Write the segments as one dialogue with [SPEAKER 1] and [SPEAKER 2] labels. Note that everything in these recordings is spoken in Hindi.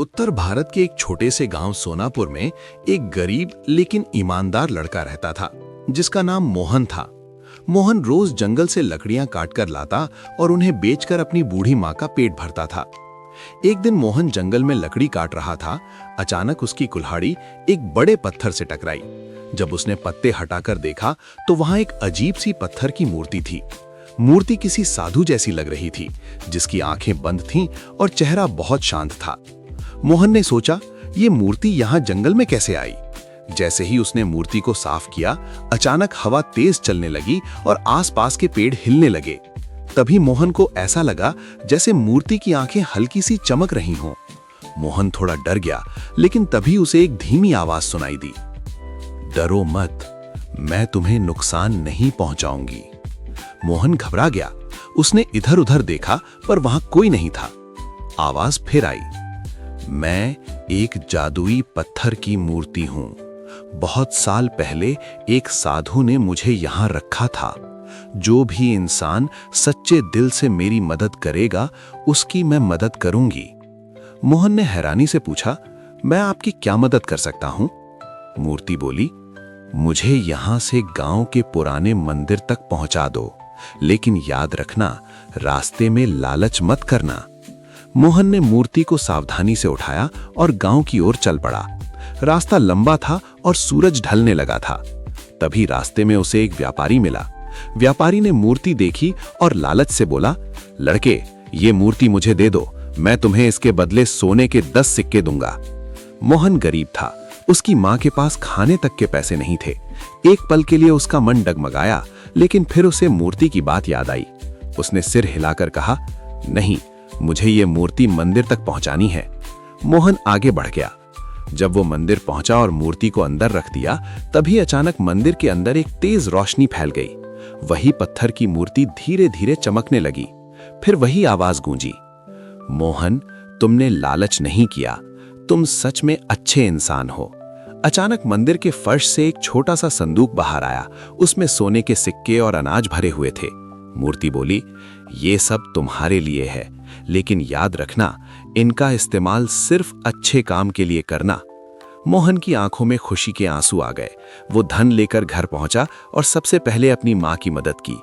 [SPEAKER 1] उत्तर भारत के एक छोटे से गांव सोनापुर में एक गरीब लेकिन ईमानदार लड़का रहता था जिसका नाम मोहन था। मोहन रोज जंगल से लकड़ियां काटकर लाता और उन्हें बेचकर अपनी बूढ़ी माँ का पेट भरता था। एक दिन मोहन जंगल में लकड़ी काट रहा था। अचानक उसकी कुल्हाड़ी एक बड़े पत्थर से टकराई। जब उसने पत्ते हटाकर देखा तो वहां एक अजीब सी पत्थर की मूर्ति थी। मूर्ति किसी साधु जैसी लग रही थी, जिसकी आंखें बंद थीं और चेहरा बहुत शांत था। मोहन ने सोचा, ये मूर्ति यहाँ जंगल में कैसे आई? जैसे ही उसने मूर्ति को साफ किया, अचानक हवा तेज चलने लगी और आसपास के पेड़ हिलने लगे। तभी मोहन को ऐसा लगा जैसे मूर्ति की आंखें हल्की सी चमक रही हों। मोहन थोड़ा डर गया, लेकिन तभी उसे एक धीमी आवाज सुनाई दी, डरो मत, मैं तुम्हें नुकसान नहीं पहुंचाऊंगी। मोहन घबरा गया। उसने इधर उधर देखा पर वहां कोई नहीं था। आवाज फिर आई, मैं एक जादुई पत्थर की मूर्ति हूं। बहुत साल पहले एक साधु ने मुझे यहां रखा था। जो भी इंसान सच्चे दिल से मेरी मदद करेगा, उसकी मैं मदद करूंगी। मोहन ने हैरानी से पूछा, मैं आपकी क्या मदद कर सकता हूं? मूर्ति बोली, मुझे यहां से गांव के पुराने मंदिर तक पहुंचा दो, लेकिन याद रखना, रास्ते में लालच मत करना। मोहन ने मूर्ति को सावधानी से उठाया और गांव की ओर चल पड़ा। रास्ता लंबा था और सूरज ढलने लगा था। तभी रास्ते में उसे एक व्यापारी मिला। व्यापारी ने मूर्ति देखी और लालच से बोला, लड़के, ये मूर्ति मुझे दे दो, मैं तुम्हें इसके बदले सोने के 10 सिक्के दूंगा। मोहन गरीब था। उसकी माँ के पास खाने तक के पैसे नहीं थे। एक पल के लिए उसका मन डगमगाया, लेकिन फिर उसे मूर्ति की बात याद आई। उसने सिर हिलाकर कहा, नहीं, मुझे ये मूर्ति मंदिर तक पहुंचानी है। मोहन आगे बढ़ गया। जब वो मंदिर पहुंचा और मूर्ति को अंदर रख दिया, तभी अचानक मंदिर के अंदर एक तेज रोशनी फैल गई। वही पत्थर की मूर्ति धीरे धीरे चमकने लगी। फिर वही आवाज गूंजी, मोहन, तुमने लालच नहीं किया, तुम सच में अच्छे इंसान हो। अचानक मंदिर के फर्श से एक छोटा सा संदूक बाहर आया। उसमें सोने के सिक्के और अनाज भरे हुए थे। मूर्ति बोली, ये सब तुम्हारे लिए है, लेकिन याद रखना, इनका इस्तेमाल सिर्फ अच्छे काम के लिए करना। मोहन की आंखों में खुशी के आंसू आ गए। वो धन लेकर घर पहुंचा और सबसे पहले अपनी मां की मदद की।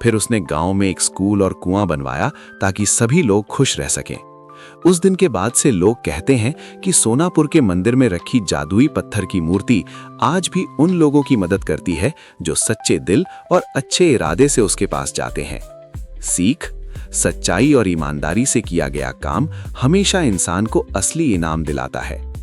[SPEAKER 1] फिर उसने गांव में एक स्कूल और कुआं बनवाया ताकि सभी लोग खुश रह सकें। उस दिन के बाद से लोग कहते हैं कि सोनापुर के मंदिर में रखी जादुई पत्थर की मूर्ति आज भी उन लोगों की मदद करती है जो सच्चे दिल और अच्छे इरादे से उसके पास जाते हैं। सीख, सच्चाई और ईमानदारी से किया गया काम हमेशा इंसान को असली इनाम दिलाता है।